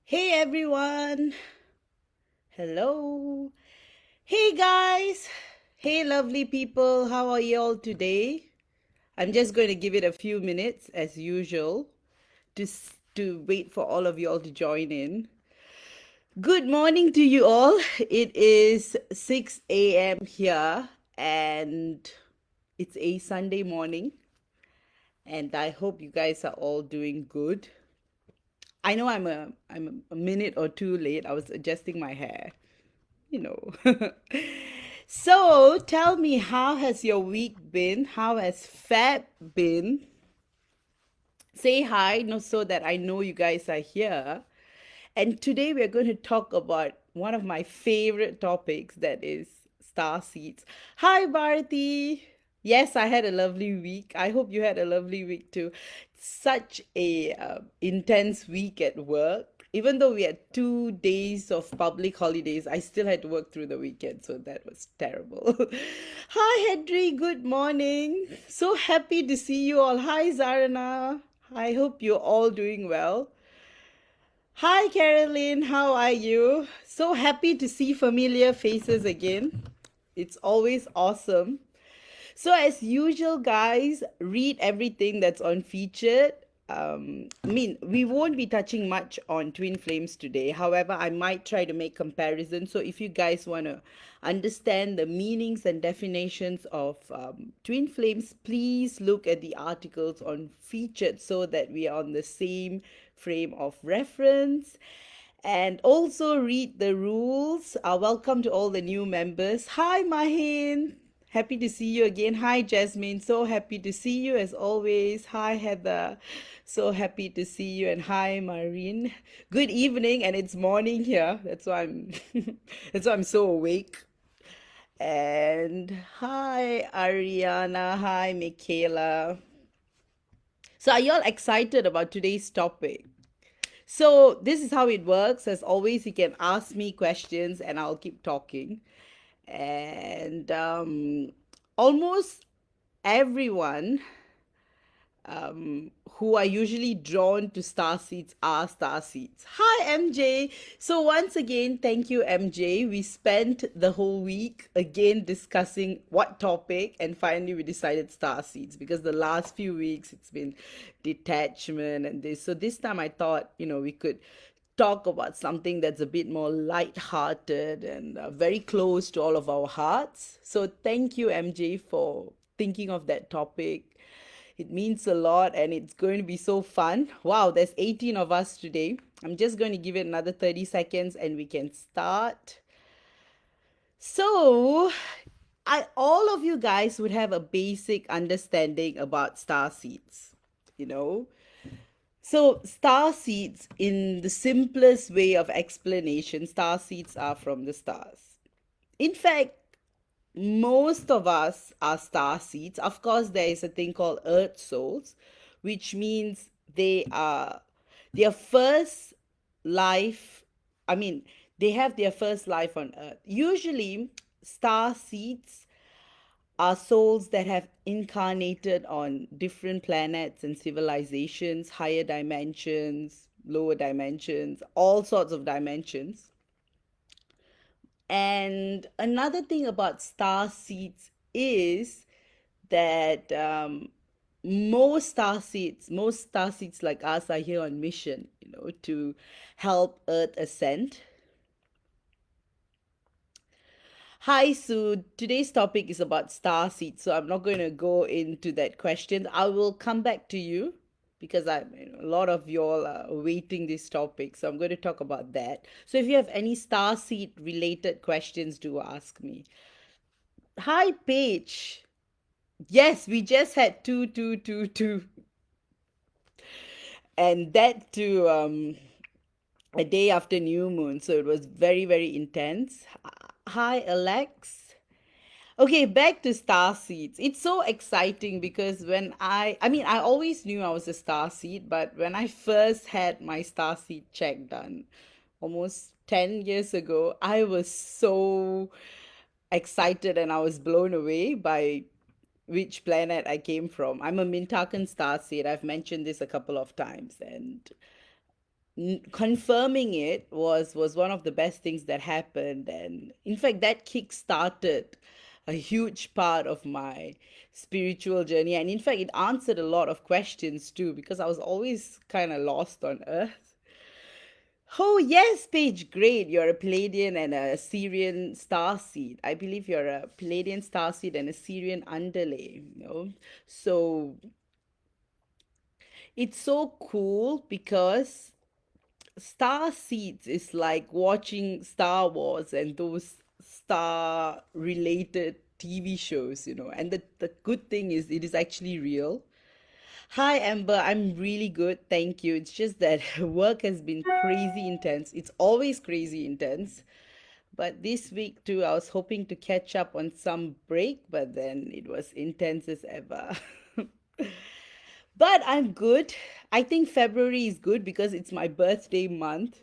Hey everyone! Hello! Hey guys! Hey lovely people, how are y'all today? I'm just going to give it a few minutes as usual to wait for all of y'all to join in. Good morning to you all. It is 6 a.m. here and it's a Sunday morning, and I hope you guys are all doing good. I know I'm a minute or two late. I was adjusting my hair, you know. So tell me, how has your week been? How has Feb been? Say hi, so that I know you guys are here. And today we're going to talk about one of my favorite topics, that is star seeds. Hi, Bharati. Yes, I had a lovely week. I hope you had a lovely week too. Such a intense week at work. Even though we had 2 days of public holidays, I still had to work through the weekend, so that was terrible. Hi, Hedri. Good morning. So happy to see you all. Hi, Zarana. I hope you're all doing well. Hi, Carolyn. How are you? So happy to see familiar faces again. It's always awesome. So, as usual, guys, read everything that's on featured. We won't be touching much on twin flames today. However, I might try to make comparisons. So, if you guys want to understand the meanings and definitions of twin flames, please look at the articles on featured so that we are on the same frame of reference. And also read the rules. Welcome to all the new members. Hi, Mahin. Happy to see you again. Hi, Jasmine. So happy to see you as always. Hi, Heather. So happy to see you. And hi, Marine. Good evening, and it's morning here. That's why I'm that's why I'm so awake. And hi, Ariana. Hi, Michaela. So are y'all excited about today's topic? So this is how it works. As always, you can ask me questions and I'll keep talking. And almost everyone who are usually drawn to starseeds are starseeds. Hi, MJ. So once again, thank you, MJ. We spent the whole week again discussing what topic, and finally we decided starseeds, because the last few weeks it's been detachment and this. So this time I thought, we could talk about something that's a bit more light-hearted and very close to all of our hearts. So thank you, MJ, for thinking of that topic. It means a lot and it's going to be so fun. Wow, there's 18 of us today. I'm just going to give it another 30 seconds and we can start. So, all of you guys would have a basic understanding about star seeds, you know. So, star seeds, in the simplest way of explanation, star seeds are from the stars. In fact, most of us are star seeds. Of course, there is a thing called earth souls, which means they are their first life. I mean, they have their first life on earth. Usually, star seeds are souls that have incarnated on different planets and civilizations, higher dimensions, lower dimensions, all sorts of dimensions. And another thing about star seeds is that most star seeds like us are here on mission, to help Earth ascend. Hi, Sue. Today's topic is about star seeds, so I'm not going to go into that question. I will come back to you because a lot of y'all are awaiting this topic, so I'm going to talk about that. So if you have any star seed related questions, do ask me. Hi, Paige. Yes, we just had two, and that too a day after new moon, so it was very, very intense. Hi, Alex. Okay, back to star seeds. It's so exciting because when I always knew I was a star seed, but when I first had my star seed check done almost 10 years ago, I was so excited and I was blown away by which planet I came from. I'm a Mintakan star seed. I've mentioned this a couple of times, and confirming it was one of the best things that happened, and in fact that kick started a huge part of my spiritual journey, and in fact it answered a lot of questions too, because I was always kind of lost on earth. Oh yes, Paige, great. You're a Palladian and a Syrian starseed. I believe you're a Palladian starseed and a Syrian underlay, you know. So it's so cool because Star Seeds is like watching Star Wars and those star related TV shows, you know. And the good thing is it is actually real. Hi Amber, I'm really good, thank you. It's just that work has been crazy intense. It's always crazy intense. But this week too, I was hoping to catch up on some break, but then it was intense as ever. But I'm good. I think February is good because it's my birthday month.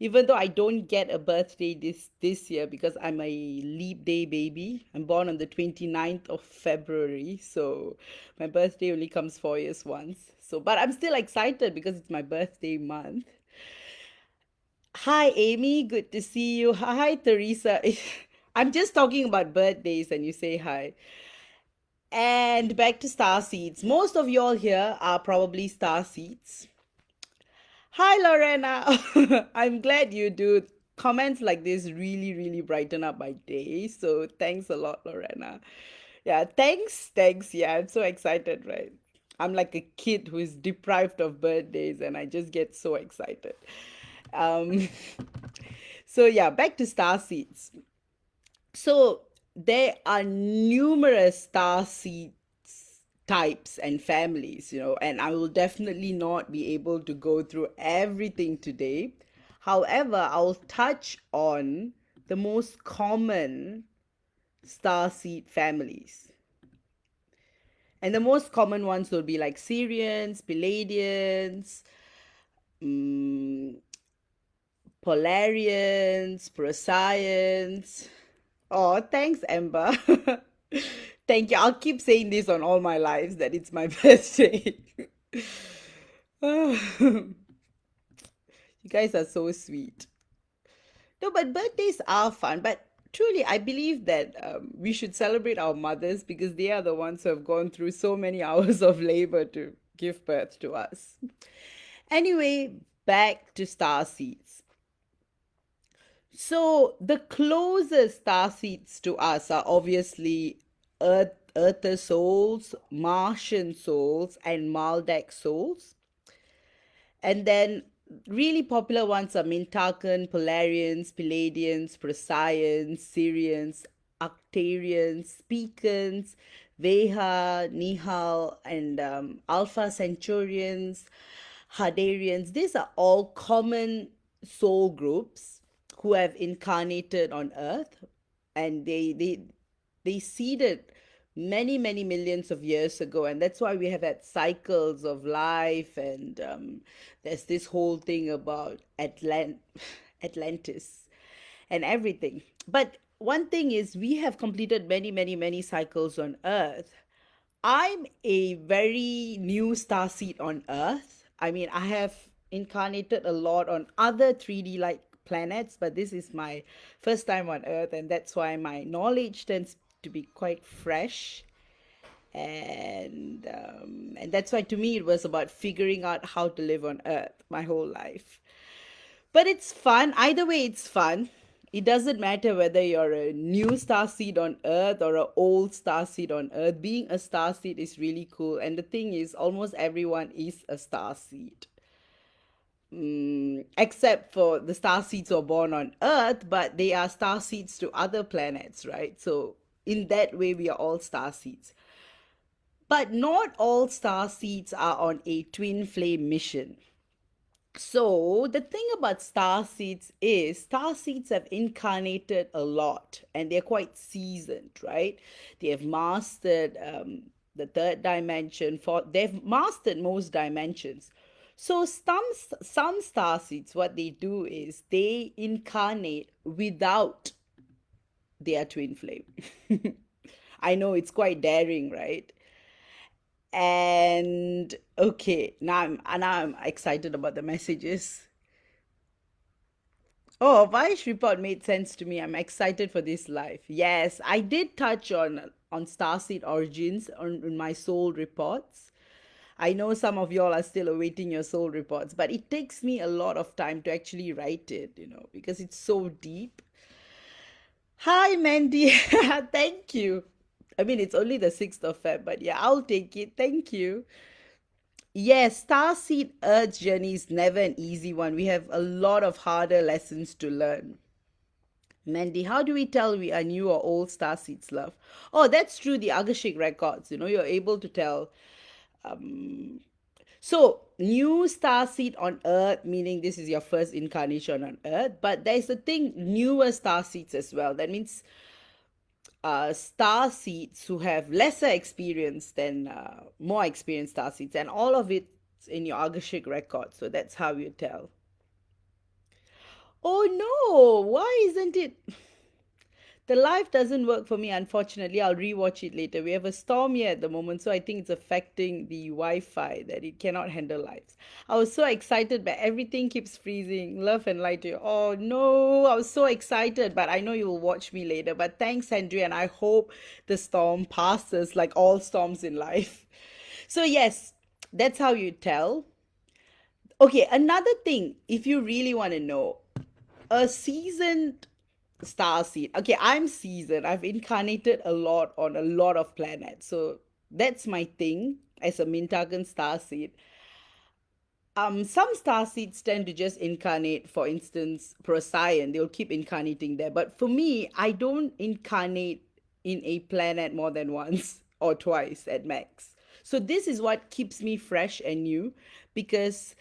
Even though I don't get a birthday this year because I'm a leap day baby. I'm born on the 29th of February, so my birthday only comes 4 years once. So, but I'm still excited because it's my birthday month. Hi, Amy. Good to see you. Hi, Teresa. I'm just talking about birthdays and you say hi. And back to star seeds. Most of y'all here are probably star seeds. Hi, Lorena. I'm glad you do. Comments like this really, really brighten up my day. So thanks a lot, Lorena. Yeah, thanks. Thanks. Yeah, I'm so excited, right? I'm like a kid who is deprived of birthdays and I just get so excited. Um, so yeah, back to star seeds. So there are numerous star seeds types and families, you know, and I will definitely not be able to go through everything today. However, I'll touch on the most common star seed families. And the most common ones will be like Syrians, Palladians, Polarians, Procyon. Oh, thanks, Amber. Thank you. I'll keep saying this on all my lives that it's my birthday. You guys are so sweet. No, but birthdays are fun. But truly, I believe that we should celebrate our mothers because they are the ones who have gone through so many hours of labor to give birth to us. Anyway, back to star seeds. So the closest star seeds to us are obviously Earther souls, Martian souls, and Maldek souls. And then really popular ones are Mintakan, Polarians, Palladians, Procyans, Syrians, Octarians, Pecans, Veha, Nihal, and Alpha Centaurians, Hadarians. These are all common soul groups who have incarnated on Earth, and they seeded many millions of years ago, and that's why we have had cycles of life, and there's this whole thing about Atlantis and everything. But one thing is we have completed many cycles on Earth. I'm a very new starseed on Earth. I mean, I have incarnated a lot on other 3D like planets, but this is my first time on Earth, and that's why my knowledge tends to be quite fresh. And that's why to me it was about figuring out how to live on Earth my whole life. But it's fun. Either way, it's fun. It doesn't matter whether you're a new star seed on Earth or an old star seed on Earth. Being a star seed is really cool. And the thing is, almost everyone is a star seed. Except for the star seeds who are born on Earth, but they are star seeds to other planets, right? So in that way, we are all star seeds. But not all star seeds are on a twin flame mission. So the thing about star seeds is star seeds have incarnated a lot and they're quite seasoned, right? They have mastered the third dimension. They've mastered most dimensions. So some star seeds, what they do is they incarnate without their twin flame. I know it's quite daring, right? And okay, now I'm excited about the messages. Oh, Vaish report made sense to me. I'm excited for this life. Yes, I did touch on Starseed origins on my soul reports. I know some of y'all are still awaiting your soul reports, but it takes me a lot of time to actually write it, because it's so deep. Hi, Mandy. Thank you. I mean, it's only the 6th of Feb, but yeah, I'll take it. Thank you. Yes, Starseed Earth journey is never an easy one. We have a lot of harder lessons to learn. Mandy, how do we tell we are new or old Starseeds, love? Oh, that's true. The Agashik records, you're able to tell. So, new starseed on Earth, meaning this is your first incarnation on Earth, but there's a thing, newer starseeds as well. That means starseeds who have lesser experience than more experienced starseeds, and all of it's in your Agashik record. So that's how you tell. Oh no, why isn't it? The live doesn't work for me, unfortunately. I'll rewatch it later. We have a storm here at the moment, so I think it's affecting the Wi-Fi that it cannot handle lives. I was so excited, but everything keeps freezing. Love and light to you. Oh no, I was so excited, but I know you will watch me later. But thanks, Henry, and I hope the storm passes like all storms in life. So yes, that's how you tell. Okay, another thing, if you really want to know, a seasoned starseed. Okay, I'm seasoned. I've incarnated a lot on a lot of planets. So that's my thing as a Mintagan starseed. Some starseeds tend to just incarnate, for instance, Procyon. They'll keep incarnating there. But for me, I don't incarnate in a planet more than once or twice at max. So this is what keeps me fresh and new, because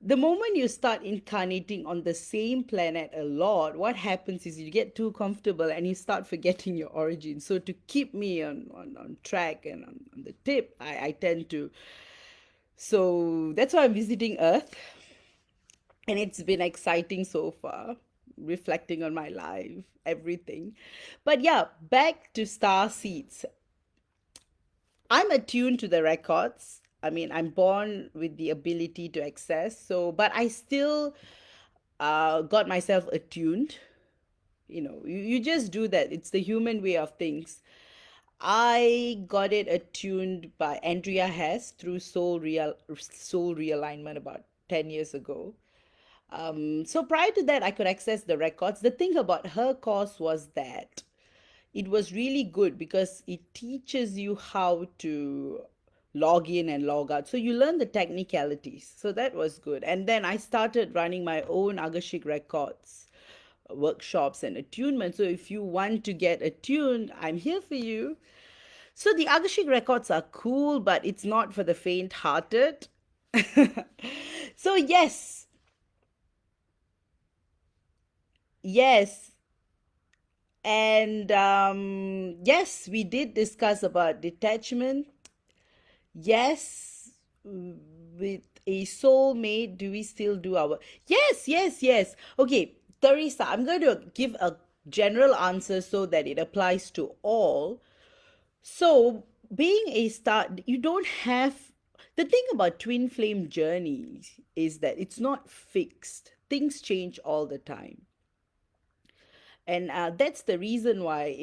the moment you start incarnating on the same planet a lot, what happens is you get too comfortable and you start forgetting your origin. So to keep me on track and on the tip, I tend to. So that's why I'm visiting Earth. And it's been exciting so far, reflecting on my life, everything. But yeah, back to star seeds. I'm attuned to the records. I mean, I'm born with the ability to access. So, but I still got myself attuned. You just do that. It's the human way of things. I got it attuned by Andrea Hess through soul realignment about 10 years ago. So prior to that, I could access the records. The thing about her course was that it was really good because it teaches you how to log in and log out. So you learn the technicalities. So that was good. And then I started running my own Agashik records workshops and attunement. So if you want to get attuned, I'm here for you. So the Agashik records are cool, but it's not for the faint hearted. So yes, and yes, we did discuss about detachment. Yes, with a soulmate, do we still do our? Yes. Okay, Teresa, I'm going to give a general answer so that it applies to all. So, being a star, you don't have. The thing about twin flame journeys is that it's not fixed, things change all the time. And that's the reason why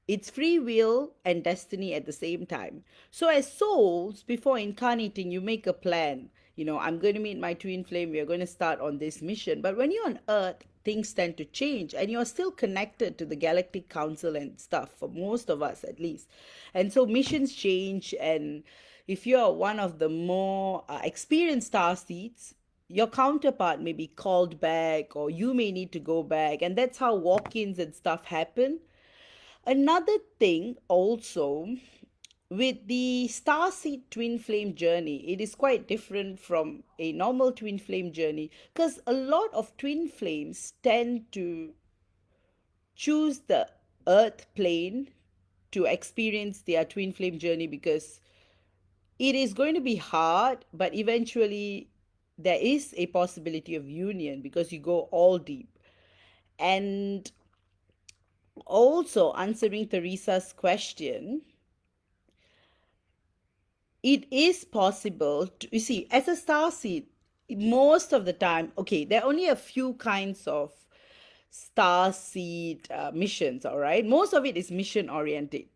it's free will and destiny at the same time. So as souls, before incarnating, you make a plan. I'm going to meet my twin flame. We are going to start on this mission. But when you're on Earth, things tend to change, and you're still connected to the Galactic Council and stuff, for most of us at least. And so missions change. And if you're one of the more experienced star seeds, your counterpart may be called back, or you may need to go back. And that's how walk ins and stuff happen. Another thing also, with the starseed twin flame journey, it is quite different from a normal twin flame journey, because a lot of twin flames tend to choose the earth plane to experience their twin flame journey, because it is going to be hard, but eventually there is a possibility of union because you go all deep. And also, answering Teresa's question, it is possible to, you see, as a star seed, most of the time, okay, there are only a few kinds of starseed missions, all right? Most of it is mission oriented.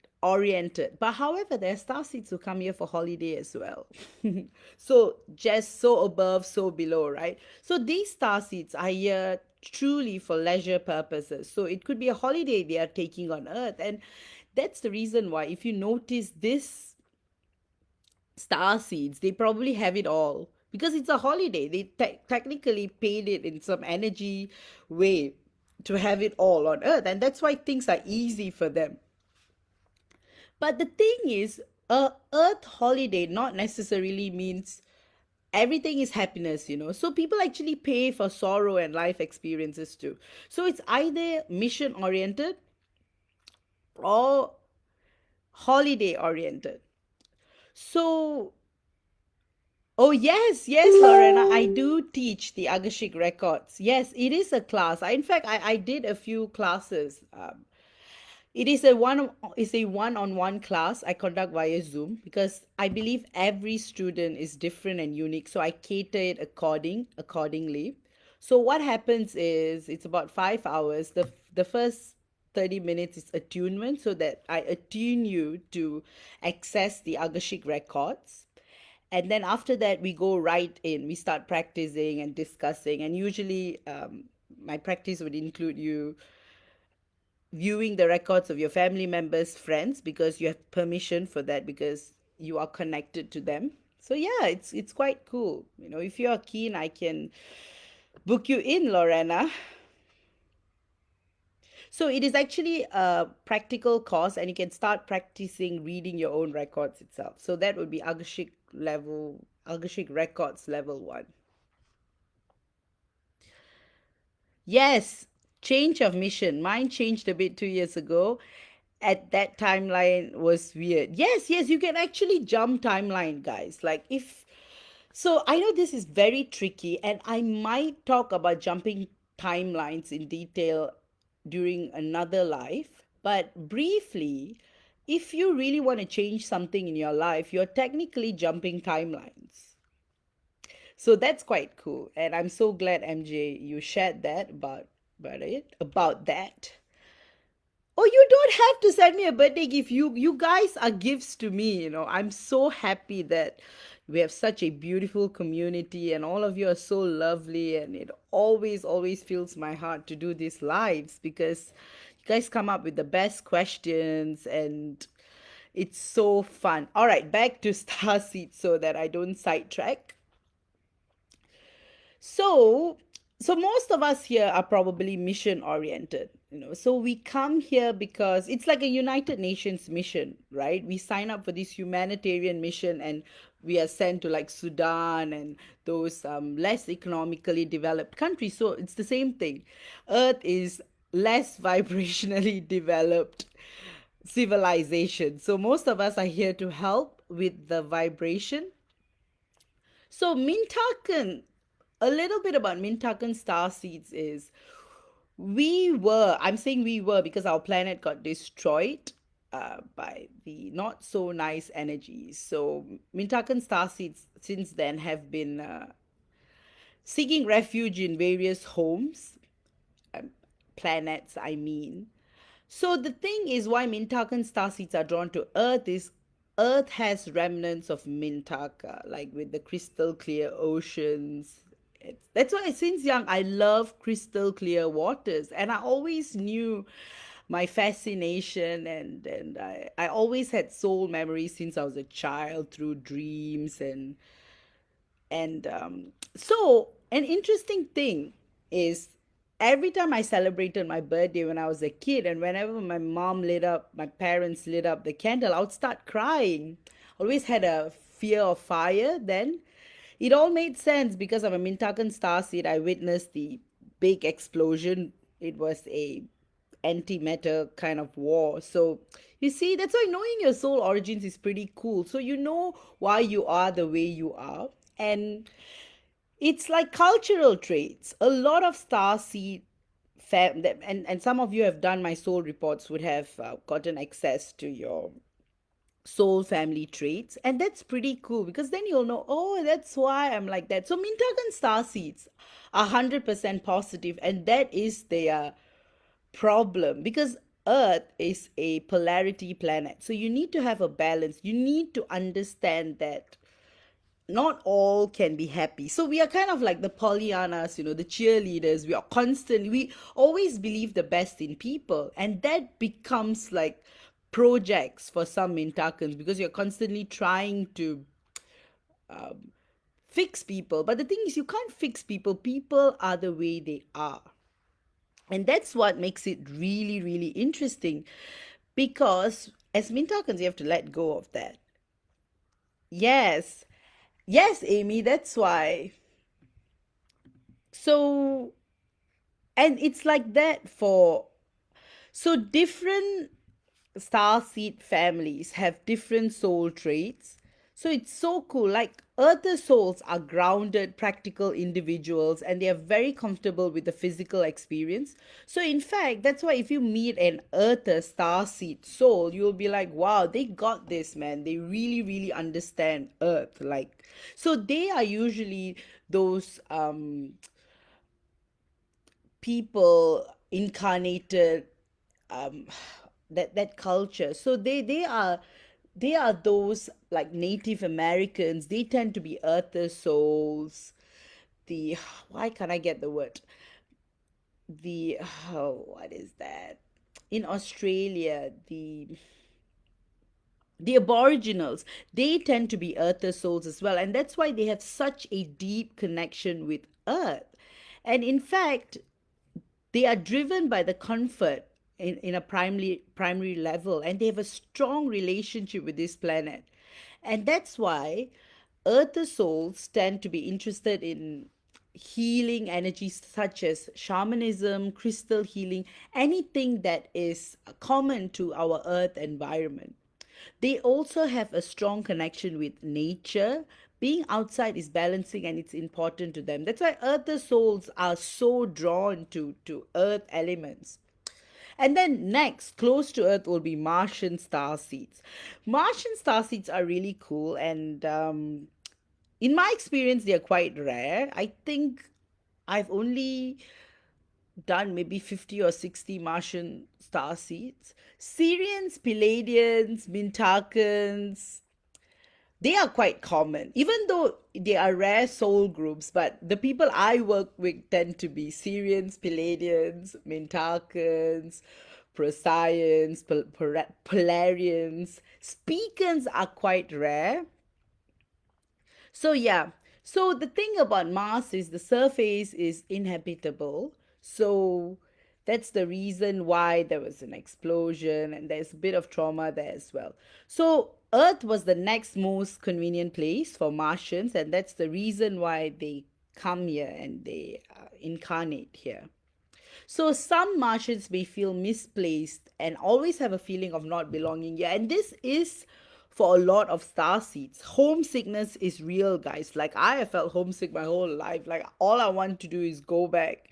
But however, there are starseeds who come here for holiday as well. So just so above, so below, right? So these starseeds are here truly for leisure purposes. So it could be a holiday they are taking on Earth. And that's the reason why, if you notice this star seeds, they probably have it all because it's a holiday. They technically paid it in some energy way to have it all on Earth, and that's why things are easy for them. But the thing is, a Earth holiday not necessarily means everything is happiness, you know. So people actually pay for sorrow and life experiences too. So it's either mission oriented or holiday oriented. So, oh, yes, yes, Lorena, I do teach the Agashik records. Yes, it is a class. In fact, I did a few classes. It is a one-on-one class I conduct via Zoom because I believe every student is different and unique. So I cater it accordingly. So what happens is it's about 5 hours. The first 30 minutes is attunement so that I attune you to access the Agashik records. And then after that, we go right in. We start practicing and discussing. And usually, my practice would include you viewing the records of your family members, friends, because you have permission for that because you are connected to them. So yeah, it's quite cool. You know, if you are keen, I can book you in, Lorena. So it is actually a practical course, and you can start practicing reading your own records itself. So that would be Agashik Records level 1. Yes, change of mission. Mine changed a bit 2 years ago. At that timeline was weird. Yes, yes, you can actually jump timeline, guys. Like if so, I know this is very tricky, and I might talk about jumping timelines in detail during another life. But briefly, if you really want to change something in your life, you're technically jumping timelines. So that's quite cool. And I'm so glad, MJ, you shared that about that. Oh, you don't have to send me a birthday gift. You guys are gifts to me, you know. I'm so happy that we have such a beautiful community and all of you are so lovely, and it always fills my heart to do these lives because you guys come up with the best questions and it's so fun. All right, back to Starseed so that I don't sidetrack. So, so most of us here are probably mission oriented, you know. So we come here because it's like a United Nations mission, right? We sign up for this humanitarian mission and we are sent to like Sudan and those less economically developed countries. So it's the same thing. Earth is less vibrationally developed civilization. So most of us are here to help with the vibration. So Mintakan, a little bit about Mintakan star seeds is I'm saying we were because our planet got destroyed by the not so nice energies. So Mintakan star seeds since then have been seeking refuge in various homes, planets, I mean. So the thing is why Mintakan starseeds are drawn to Earth is Earth has remnants of Mintaka, like with the crystal clear oceans. That's why since young I love crystal clear waters, and I always knew my fascination, and I always had soul memories since I was a child through dreams and so an interesting thing is every time I celebrated my birthday when I was a kid, and whenever my parents lit up the candle, I would start crying. Always had a fear of fire then. It all made sense because I'm a Mintakan starseed. I witnessed the big explosion. It was a antimatter kind of war. So you see, that's why knowing your soul origins is pretty cool. So you know why you are the way you are. And it's like cultural traits. A lot of starseed and some of you have done my soul reports would have gotten access to your soul family traits, and that's pretty cool because then you'll know, oh, that's why I'm like that. So Mintakan star seeds are 100% positive, and that is their problem because Earth is a polarity planet. So you need to have a balance. You need to understand that not all can be happy. So we are kind of like the Pollyannas, the cheerleaders. We always believe the best in people. And that becomes like projects for some Mintakans because you're constantly trying to fix people. But the thing is, you can't fix people. People are the way they are. And that's what makes it really, really interesting because as Mintakans, you have to let go of that. Yes. Yes, Amy, that's why. So, and it's like that for so different starseed families have different soul traits. So it's so cool. Like Earther souls are grounded, practical individuals and they are very comfortable with the physical experience. So in fact, that's why if you meet an Earther starseed soul, you'll be like, wow, they got this, man. They really, really understand Earth. Like, so they are usually those people incarnated um that culture. So they are those like Native Americans. They tend to be earther souls. The why can't I get the word? The oh, what is that? In Australia, the aboriginals, they tend to be earther souls as well, and that's why they have such a deep connection with earth. And in fact, they are driven by the comfort in a primary level, and they have a strong relationship with this planet. And that's why earth souls tend to be interested in healing energies such as shamanism, crystal healing, anything that is common to our earth environment. They also have a strong connection with nature. Being outside is balancing and it's important to them. That's why earther souls are so drawn to earth elements. And then next, close to Earth will be Martian star seeds. Martian star seeds are really cool, and in my experience, they are quite rare. I think I've only done maybe 50 or 60 Martian star seeds. Syrians, Palladians, Mintakans, they are quite common, even though they are rare soul groups. But the people I work with tend to be Syrians, Palladians, Mintakans, Procyon, Polarians. Speakers are quite rare. So yeah, so the thing about Mars is the surface is inhabitable. So that's the reason why there was an explosion and there's a bit of trauma there as well. So Earth was the next most convenient place for Martians, and that's the reason why they come here and they incarnate here. So some Martians may feel misplaced and always have a feeling of not belonging here. And this is for a lot of star seeds. Homesickness is real, guys. Like I have felt homesick my whole life. Like all I want to do is go back,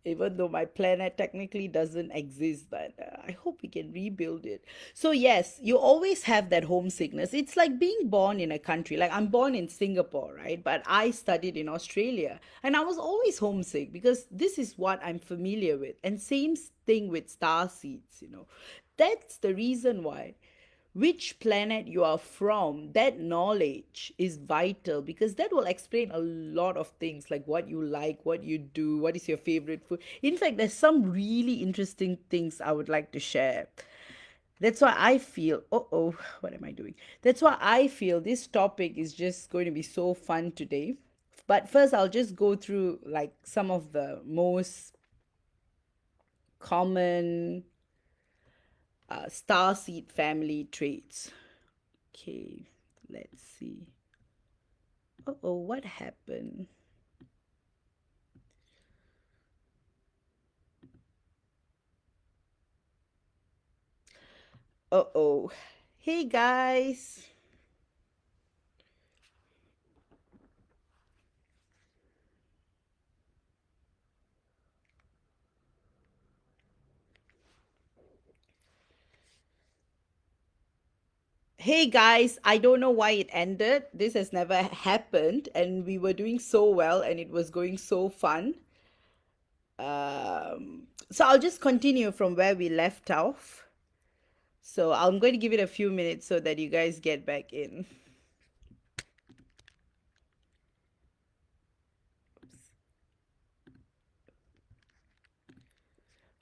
even though my planet technically doesn't exist, but I hope we can rebuild it. So yes, you always have that homesickness. It's like being born in a country. Like I'm born in Singapore, right? But I studied in Australia and I was always homesick because this is what I'm familiar with. And same thing with star seeds. That's the reason why which planet you are from, that knowledge is vital because that will explain a lot of things like what you like, what you do, what is your favorite food. In fact, there's some really interesting things I would like to share. That's why I feel, oh, what am I doing? That's why I feel this topic is just going to be so fun today. But first, I'll just go through like some of the most common starseed family traits. Okay, let's see. Oh, what happened? Oh. Hey, guys. Hey guys, I don't know why it ended. This has never happened, and we were doing so well, and it was going so fun. So I'll just continue from where we left off. So I'm going to give it a few minutes so that you guys get back in.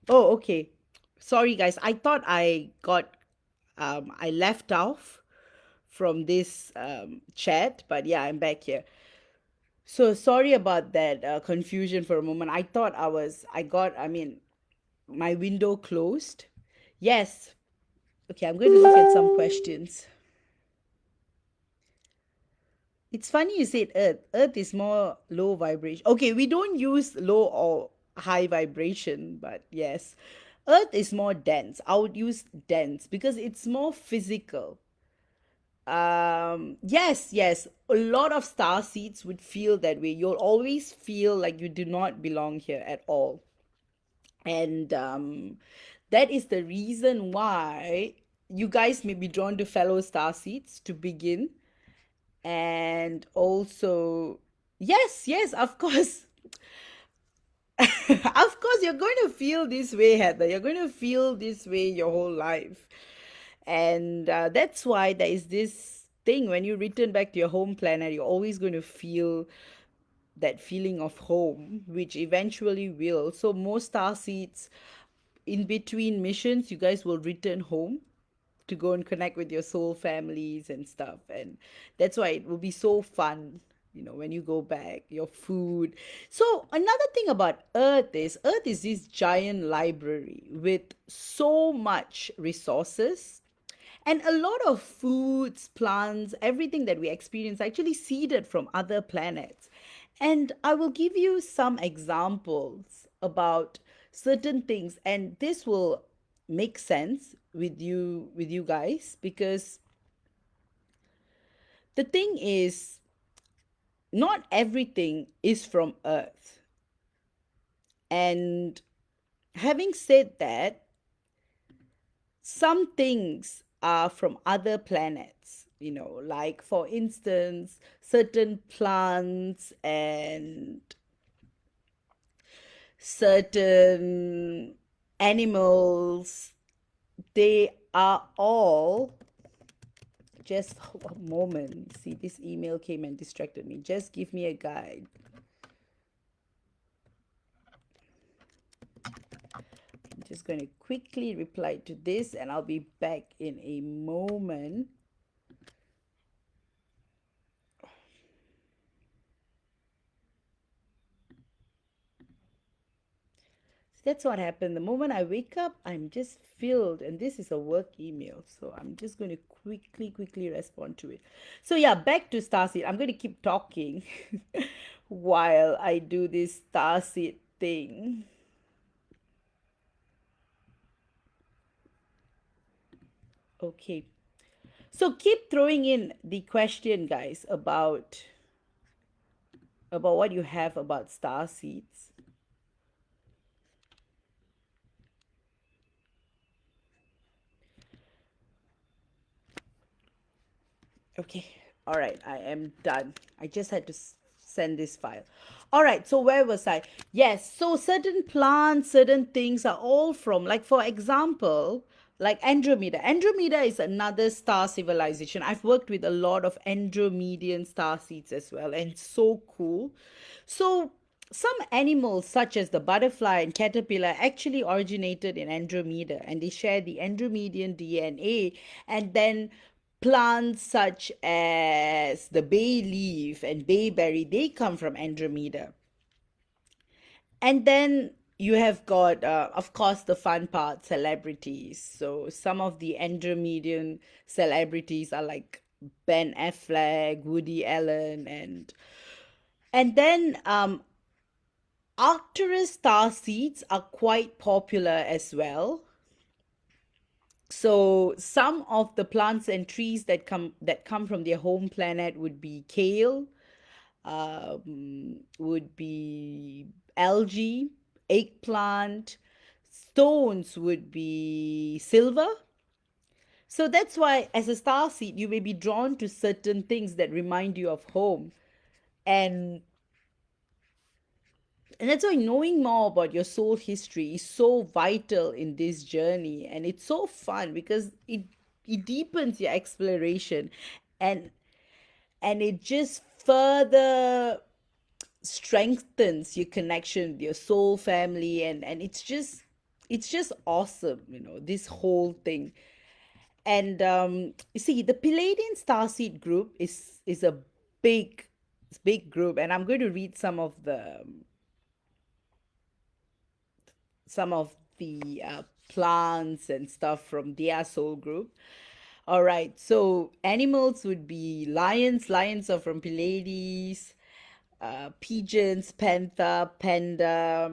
Oh, okay. Sorry, guys. I thought I left off from this chat, but yeah, I'm back here. So sorry about that confusion for a moment. I thought my window closed. Yes. Okay, I'm going to look at some questions. It's funny you said Earth. Earth is more low vibration. Okay, we don't use low or high vibration, but yes. Earth is more dense. I would use dense because it's more physical. Yes, a lot of star seeds would feel that way. You'll always feel like you do not belong here at all. And that is the reason why you guys may be drawn to fellow star seeds to begin. And also, yes, of course. Of course, you're going to feel this way, Heather. You're going to feel this way your whole life. And that's why there is this thing when you return back to your home planet, you're always going to feel that feeling of home, which eventually will. So, most star seeds in between missions, you guys will return home to go and connect with your soul families and stuff. And that's why it will be so fun, when you go back, your food. So another thing about Earth is this giant library with so much resources, and a lot of foods, plants, everything that we experience actually seeded from other planets. And I will give you some examples about certain things, and this will make sense with you guys, because the thing is, not everything is from Earth. And having said that, some things are from other planets, like for instance, certain plants and certain animals, they are all just a moment. See, this email came and distracted me. Just give me a guide. I'm just going to quickly reply to this and I'll be back in a moment. That's what happened. The moment I wake up, I'm just filled, and this is a work email, so I'm just going to quickly respond to it. So yeah, back to Starseed. I'm going to keep talking while I do this Starseed thing. Okay. So keep throwing in the question, guys, about what you have about star seeds. Okay. All right. I am done. I just had to send this file. All right. So where was I? Yes. So certain plants, certain things are all from, like, for example, like Andromeda. Andromeda is another star civilization. I've worked with a lot of Andromedan star seeds as well, and it's so cool. So some animals, such as the butterfly and caterpillar, actually originated in Andromeda, and they share the Andromedan DNA. And then plants such as the bay leaf and bayberry, they come from Andromeda. And then you have got, of course, the fun part, celebrities. So some of the Andromedan celebrities are like Ben Affleck, Woody Allen, and then Arcturus star seeds are quite popular as well. So some of the plants and trees that come from their home planet would be kale, would be algae, eggplant. Stones would be silver. So that's why, as a star seed, you may be drawn to certain things that remind you of home. And And that's why knowing more about your soul history is so vital in this journey. And it's so fun because it deepens your exploration, and it just further strengthens your connection with your soul family, and it's just awesome, this whole thing. And you see, the Palladian Starseed group is a big big group, and I'm going to read some of the plants and stuff from their soul group. All right, so animals would be lions. Lions are from Pleiades. Pigeons, panther, panda,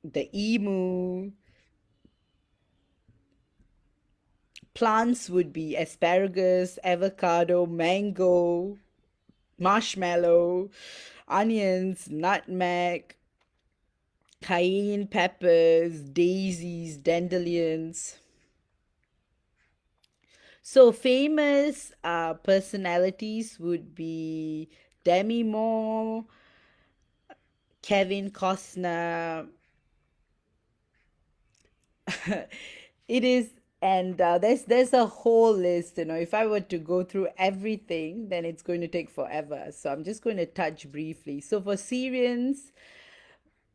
the emu. Plants would be asparagus, avocado, mango, marshmallow, onions, nutmeg, cayenne peppers, daisies, dandelions. So famous personalities would be Demi Moore, Kevin Costner. It is, and there's a whole list. If I were to go through everything, then it's going to take forever. So I'm just going to touch briefly. So for Syrians,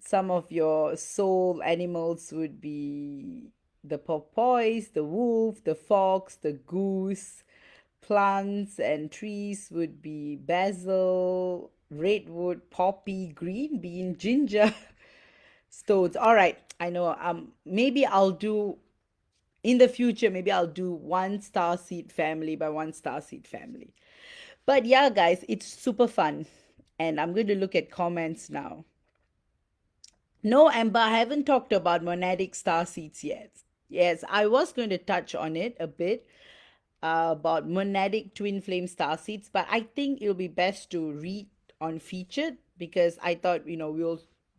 some of your soul animals would be the porpoise, the wolf, the fox, the goose. Plants and trees would be basil, redwood, poppy, green bean, ginger, stones. All right, I know. Maybe I'll do in the future. Maybe I'll do one star seed family by one star seed family. But yeah, guys, it's super fun, and I'm going to look at comments now. No, Amber, I haven't talked about monadic star seeds yet. Yes, I was going to touch on it a bit, about monadic twin flame star seeds, but I think it'll be best to read on featured, because I thought,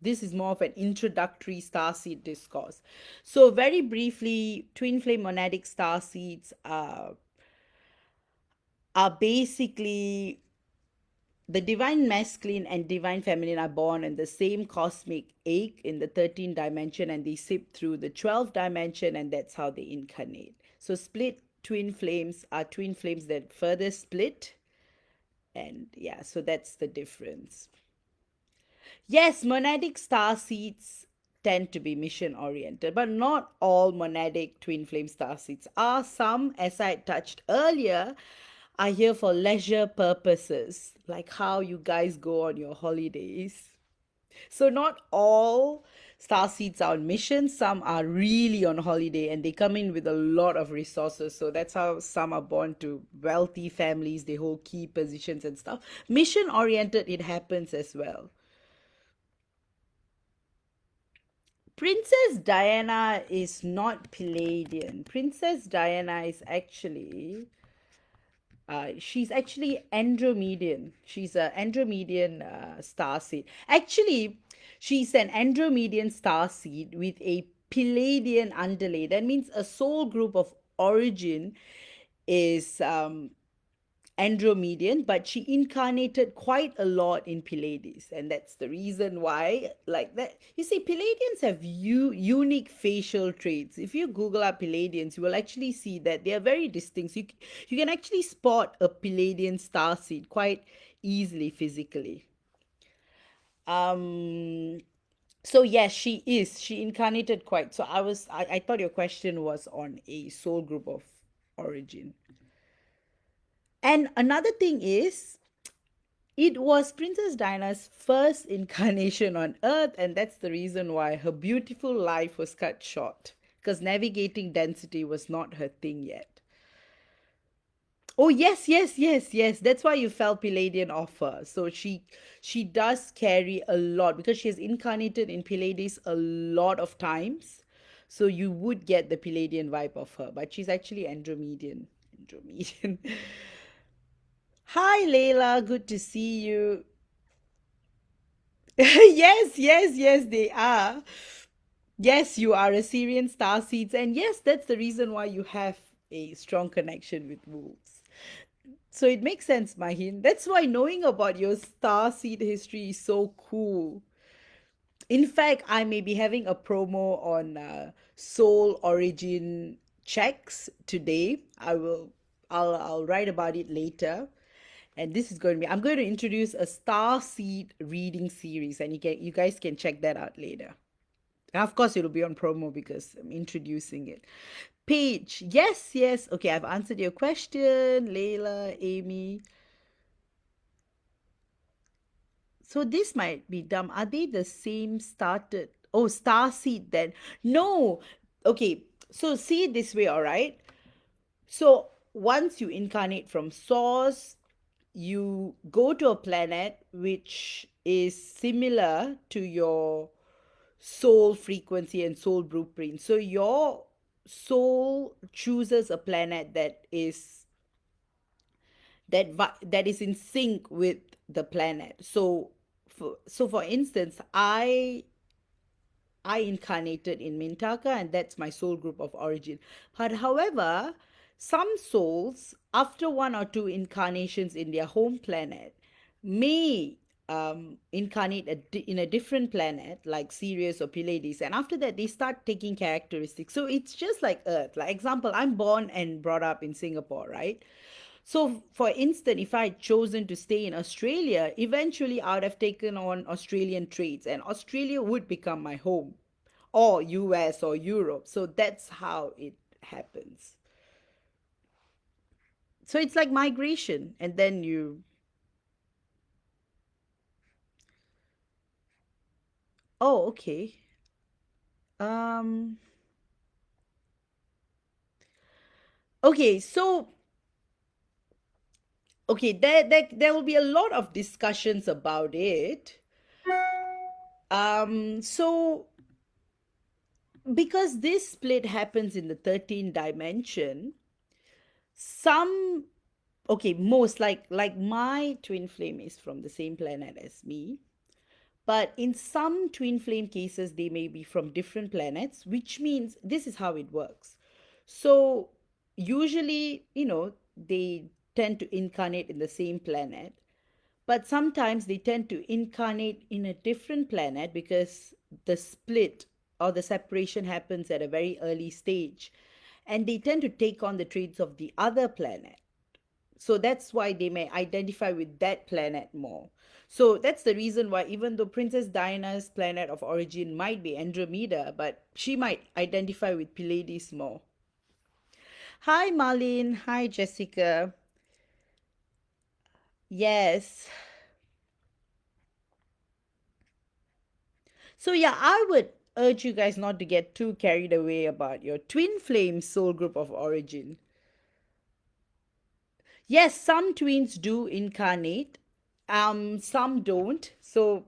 this is more of an introductory star seed discourse. So very briefly, twin flame monadic star seeds are basically the divine masculine and divine feminine are born in the same cosmic egg in the 13th dimension, and they sip through the 12th dimension, and that's how they incarnate. So split twin flames are twin flames that further split. And yeah, so that's the difference. Yes, monadic star seeds tend to be mission oriented, but not all monadic twin flame star seeds are. Some, as I touched earlier, are here for leisure purposes, like how you guys go on your holidays. So not all star seeds are on mission. Some are really on holiday, and they come in with a lot of resources. So that's how some are born to wealthy families. They hold key positions and stuff. Mission oriented, it happens as well. Princess Diana is not Palladian. Princess Diana is actually she's actually Andromedian. She's an Andromedian star seed. Actually, she's an Andromedian star seed with a Palladian underlay. That means a soul group of origin is Andromedian, but she incarnated quite a lot in Pleiades, and that's the reason why, like that. You see, Pleiadians have unique facial traits. If you Google up Pleiadians, you will actually see that they are very distinct. You can actually spot a Pleiadian starseed quite easily physically. So yes, she is. She incarnated quite. So I thought your question was on a soul group of origin. And another thing is, it was Princess Diana's first incarnation on Earth, and that's the reason why her beautiful life was cut short, because navigating density was not her thing yet. Oh yes, yes, yes, yes. That's why you felt Palladian off her. So she does carry a lot, because she has incarnated in Pleiades a lot of times. So you would get the Palladian vibe of her, but she's actually Andromedian. Andromedian. Hi, Layla. Good to see you. Yes, yes, yes, they are. Yes, you are Assyrian star seeds, and yes, that's the reason why you have a strong connection with wolves. So it makes sense, Mahin. That's why knowing about your star seed history is so cool. In fact, I may be having a promo on soul origin checks today. I'll write about it later. And this is going to be, I'm going to introduce a Starseed reading series, and you guys can check that out later. And of course, it'll be on promo because I'm introducing it. Paige, yes, yes. Okay, I've answered your question. Layla, Amy. So this might be dumb. Are they the same started? Oh, Starseed then. No. Okay, so see it this way, all right? So once you incarnate from Source, you go to a planet which is similar to your soul frequency and soul blueprint. So your soul chooses a planet that is in sync with the planet. So for instance, I incarnated in Mintaka, and that's my soul group of origin. But however, some souls, after one or two incarnations in their home planet, may incarnate in a different planet like Sirius or Pleiades, and after that they start taking characteristics. So it's just like Earth. Like example, I'm born and brought up in Singapore, right? So, for instance, if I had chosen to stay in Australia, eventually I would have taken on Australian traits, and Australia would become my home, or US or Europe. So that's how it happens. So it's like migration, and then you. Oh, okay. Um. Okay, so okay, there will be a lot of discussions about it. So because this split happens in the 13th dimension, some okay, most like my twin flame is from the same planet as me, but in some twin flame cases they may be from different planets, which means this is how it works. So usually, they tend to incarnate in the same planet, but sometimes they tend to incarnate in a different planet because the split or the separation happens at a very early stage, and they tend to take on the traits of the other planet. So that's why they may identify with that planet more. So that's the reason why, even though Princess Diana's planet of origin might be Andromeda, but she might identify with Pleiades more. Hi, Marlene. Hi, Jessica. Yes. So, yeah, I would urge you guys not to get too carried away about your twin flame soul group of origin. Yes, some twins do incarnate, some don't. So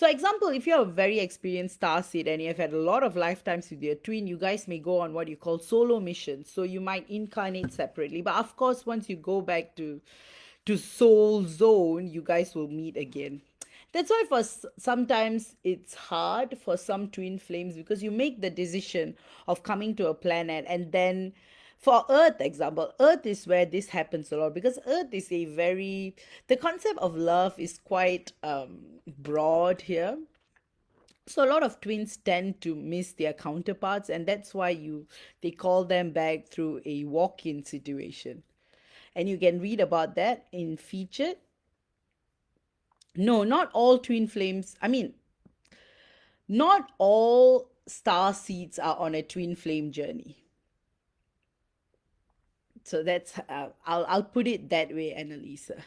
example, if you're a very experienced starseed and you've had a lot of lifetimes with your twin, you guys may go on what you call solo missions. So you might incarnate separately. But of course, once you go back to soul zone, you guys will meet again. That's why sometimes it's hard for some twin flames, because you make the decision of coming to a planet, and then for Earth example, Earth is where this happens a lot, because Earth is the concept of love is quite broad here. So a lot of twins tend to miss their counterparts, and that's why they call them back through a walk-in situation. And you can read about that in Featured. No, not all twin flames. I mean, not all star seeds are on a twin flame journey. So that's I'll put it that way, Annalisa.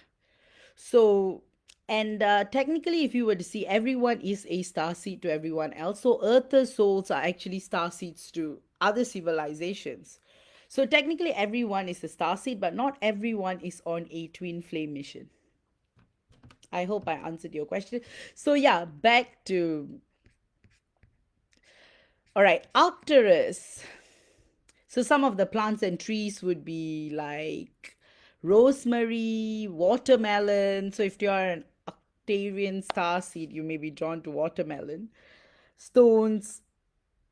So, and technically, if you were to see, everyone is a star seed to everyone else. So Earth's souls are actually star seeds to other civilizations. So technically, everyone is a star seed, but not everyone is on a twin flame mission. I hope I answered your question. So yeah, back to all right, Arcturus. So some of the plants and trees would be like rosemary, watermelon. So if you're an Octarian star seed, you may be drawn to watermelon. Stones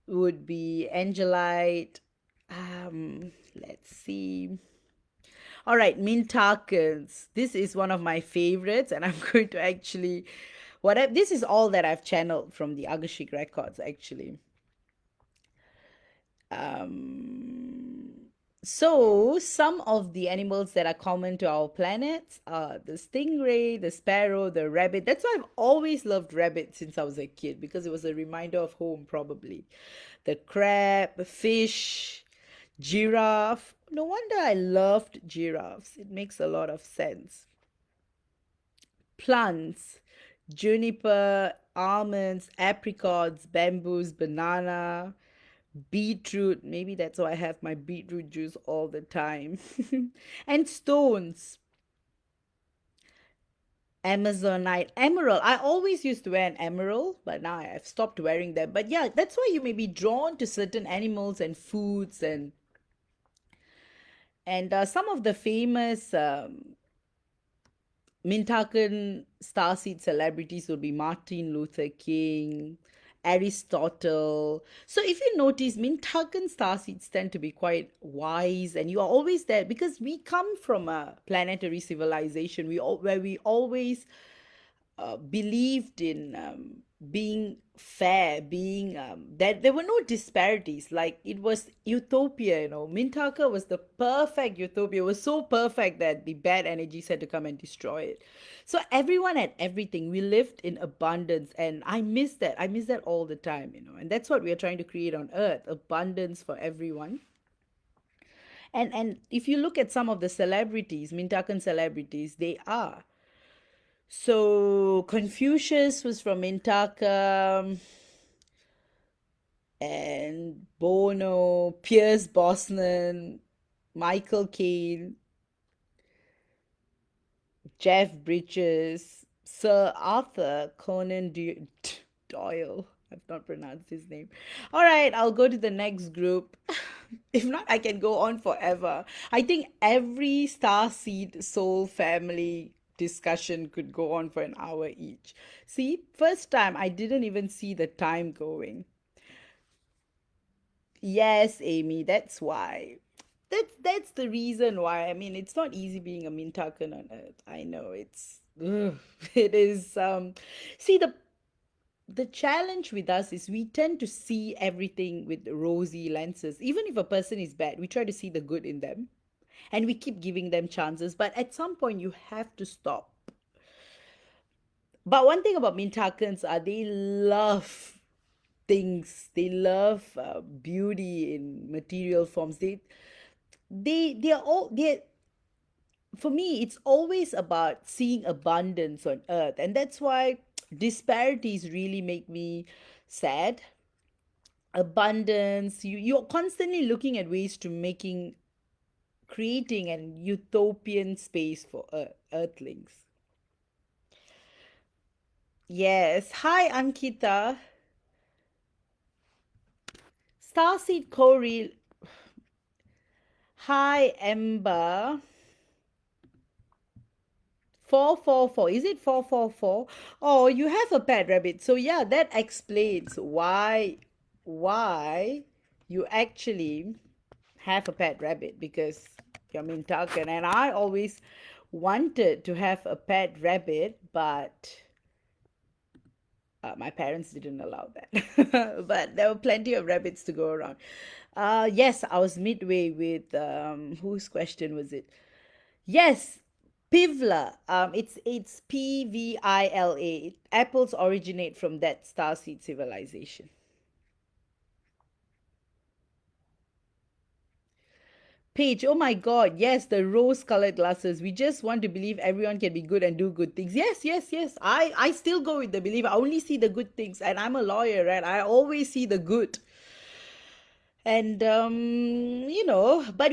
would be angelite. Let's see. All right, Mintakans. This is one of my favorites, and I'm going to actually Whatever, this is all that I've channeled from the Agashik records, actually. So, some of the animals that are common to our planet are the stingray, the sparrow, the rabbit. That's why I've always loved rabbits since I was a kid, because it was a reminder of home, probably. The crab, fish, giraffe. No wonder I loved giraffes. It makes a lot of sense. Plants, juniper, almonds, apricots, bamboos, banana, beetroot. Maybe that's why I have my beetroot juice all the time. And stones. Amazonite, emerald. I always used to wear an emerald, but now I've stopped wearing them. But yeah, that's why you may be drawn to certain animals and foods, and some of the famous Mintakan starseed celebrities would be Martin Luther King, Aristotle. So if you notice, Mintakan starseeds tend to be quite wise, and you are always there because we come from a planetary civilization. Where we always believed in being fair, being that there were no disparities. Like, it was utopia, Mintaka was the perfect utopia. It was so perfect that the bad energies had to come and destroy it. So everyone had everything. We lived in abundance, and I miss that. I miss that all the time, and that's what we are trying to create on Earth: abundance for everyone. And if you look at some of the celebrities, Mintakan celebrities, they are. So Confucius was from Mintaka, and Bono, Pierce Brosnan, Michael Caine, Jeff Bridges, Sir Arthur Conan Doyle. I've not pronounced his name. All right, I'll go to the next group. If not, I can go on forever. I think every Starseed soul family discussion could go on for an hour each. See, first time I didn't even see the time going. Yes, Amy, that's why. That's the reason why. I mean, it's not easy being a Mintakan on Earth. I know it's ugh, it is see, the challenge with us is we tend to see everything with rosy lenses. Even if a person is bad, we try to see the good in them, and we keep giving them chances, but at some point you have to stop. But one thing about Mintakans are they love things. They love beauty in material forms. They are all they For me, it's always about seeing abundance on Earth, and that's why disparities really make me sad. Abundance, you're constantly looking at ways to creating an utopian space for Earthlings. Yes. Hi, Ankita. Starseed Corey. Hi, Ember. 444. Is it 444? Oh, you have a pet rabbit. So yeah, that explains why you actually have a pet rabbit, because you're Mintakan. And I always wanted to have a pet rabbit, but my parents didn't allow that. But there were plenty of rabbits to go around. Yes, I was midway with whose question was it? Yes, Pivla. It's Pvila. Apples originate from that starseed civilization. Paige, oh my God, yes, the rose-colored glasses. We just want to believe everyone can be good and do good things. Yes, yes, yes. I still go with the belief. I only see the good things, and I'm a lawyer, right? I always see the good. And but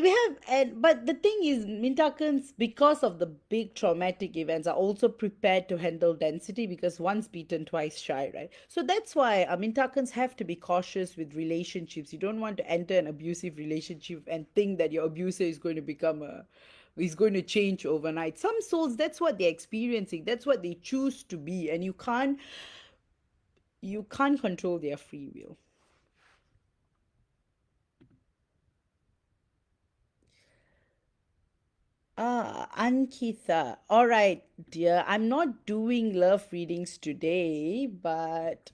the thing is, Mintakans, because of the big traumatic events, are also prepared to handle density, because once beaten, twice shy, right? So that's why Mintakans have to be cautious with relationships. You don't want to enter an abusive relationship and think that your abuser is going to is going to change overnight. Some souls, that's what they're experiencing, that's what they choose to be, and you can't control their free will. Ankitha. All right, dear. I'm not doing love readings today, but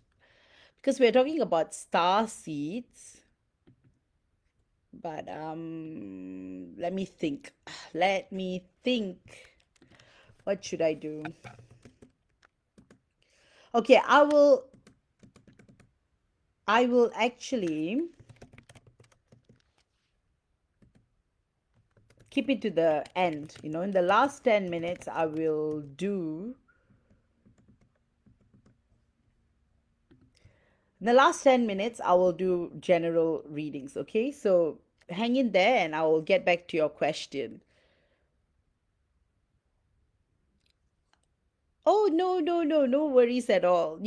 because we're talking about star seeds, but let me think. Let me think. What should I do? Okay, I will actually keep it to the end. In the last 10 minutes, I will do. In the last 10 minutes, I will do general readings, okay? So hang in there and I will get back to your question. Oh, no, no, no, no worries at all.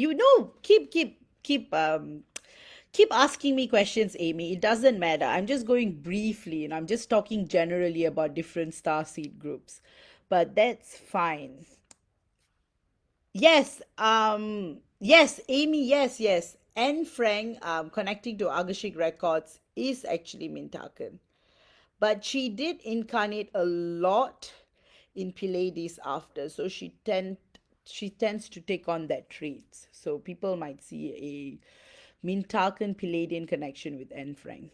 Keep asking me questions, Amy. It doesn't matter. I'm just going briefly and I'm just talking generally about different starseed groups. But that's fine. Yes, Amy, yes. Anne Frank, connecting to Agashik records is actually Mintakan. But she did incarnate a lot in Pleiades after, so she tends to take on that traits. So people might see a Mintakan Pleiadian connection with Anne Frank.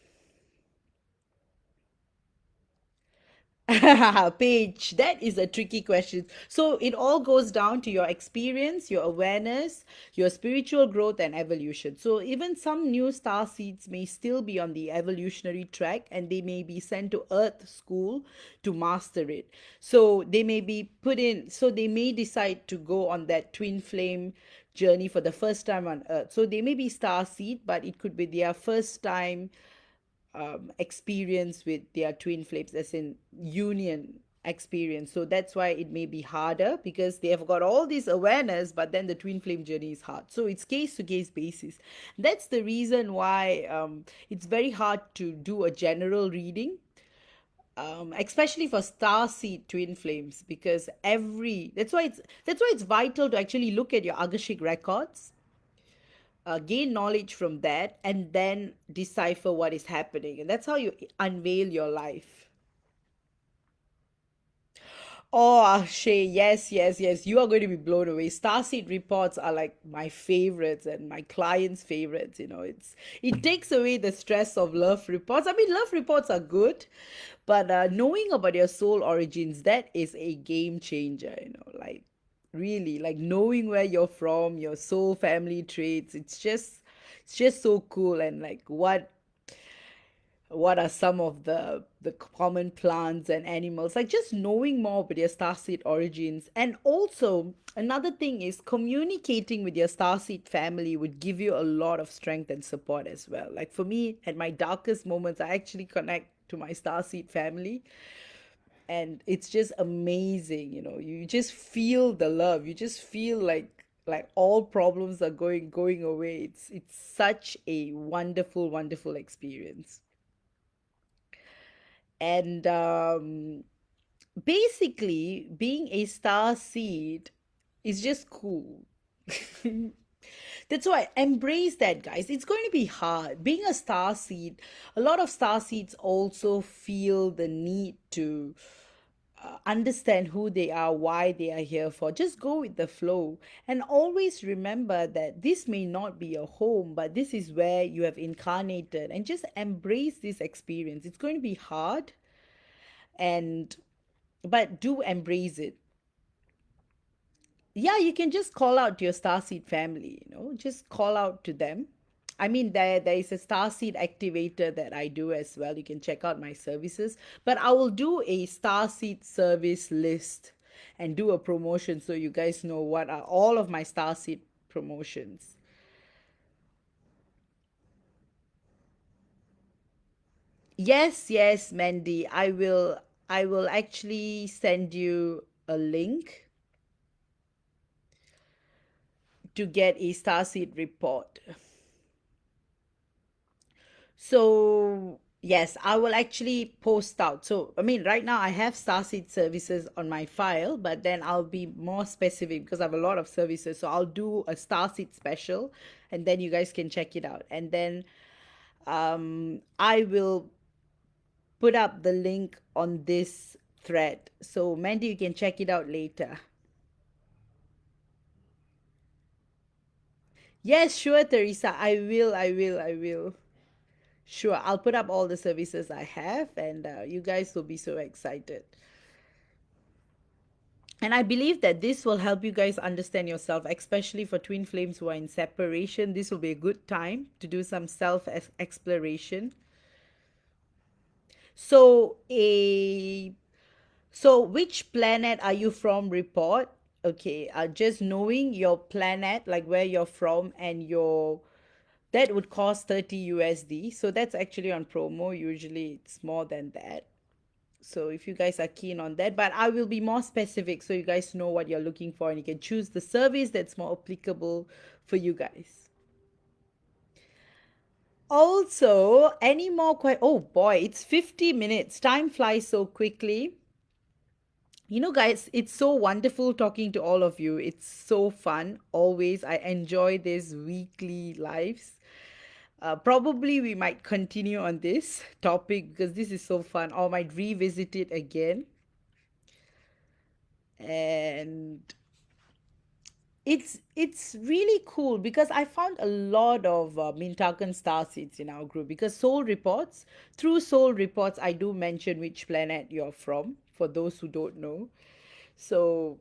Paige, that is a tricky question. So it all goes down to your experience, your awareness, your spiritual growth, and evolution. So even some new star seeds may still be on the evolutionary track and they may be sent to Earth school to master it. So they may be put in, so they may decide to go on that twin flame journey for the first time on Earth. So they may be star seed, but it could be their first time experience with their twin flames, as in union experience. So that's why it may be harder because they have got all this awareness, but then the twin flame journey is hard. So it's case to case basis. That's the reason why it's very hard to do a general reading. Especially for star seed twin flames, because that's why it's vital to actually look at your Agashik records, gain knowledge from that, and then decipher what is happening. And that's how you unveil your life. Oh, Akshay, yes. You are going to be blown away. Starseed reports are like my favorites and my clients' favorites. It takes away the stress of love reports. I mean, love reports are good, but knowing about your soul origins, that is a game changer. Like really, like knowing where you're from, your soul family traits. It's just so cool. And like what are some of the common plants and animals, like just knowing more about your starseed origins. And also another thing is communicating with your starseed family would give you a lot of strength and support as well. Like for me, at my darkest moments, I actually connect to my starseed family, and it's just amazing. You just feel the love, you just feel like all problems are going away. It's such a wonderful experience. And basically, being a star seed is just cool. That's why embrace that, guys. It's going to be hard. Being a star seed, a lot of star seeds also feel the need to understand who they are, why they are here for. Just go with the flow. And always remember that this may not be a home, but this is where you have incarnated. And just embrace this experience. It's going to be hard, and but do embrace it. Yeah, you can just call out to your starseed family. Just call out to them. I mean, there is a starseed activator that I do as well. You can check out my services, but I will do a starseed service list and do a promotion so you guys know what are all of my starseed promotions. Yes, Mandy, I will actually send you a link to get a starseed report. So yes, I will actually post out. So I mean, right now I have Starseed services on my file, but then I'll be more specific because I have a lot of services. So I'll do a Starseed special, and then you guys can check it out. And then I will put up the link on this thread. So Mandy, you can check it out later. Yes, sure, Teresa. I will. Sure, I'll put up all the services I have, and you guys will be so excited. And I believe that this will help you guys understand yourself, especially for twin flames who are in separation. This will be a good time to do some self exploration. So, which planet are you from? Report. Okay, just knowing your planet, like where you're from, and your that would cost 30 USD. So that's actually on promo. Usually it's more than that. So if you guys are keen on that, but I will be more specific so you guys know what you're looking for and you can choose the service that's more applicable for you guys. Also, any more oh boy, it's 50 minutes. Time flies so quickly. You know, guys, it's so wonderful talking to all of you. It's so fun. Always, I enjoy these weekly lives. Probably we might continue on this topic because this is so fun, or might revisit it again. And it's really cool because I found a lot of Mintakan starseeds in our group because through soul reports, I do mention which planet you're from for those who don't know. So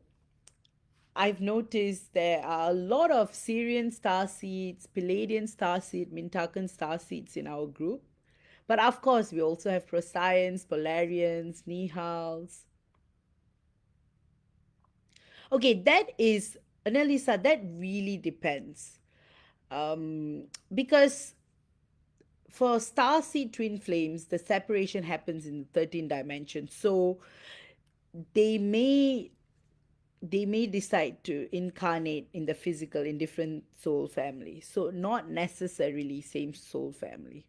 I've noticed there are a lot of Syrian starseeds, Palladian starseed, Mintakan starseeds in our group. But of course, we also have Procyon, Polarians, Nihals. Okay, that is, Annalisa, that really depends. Because for starseed twin flames, the separation happens in the 13 dimensions. So they may decide to incarnate in the physical in different soul families. So not necessarily same soul family.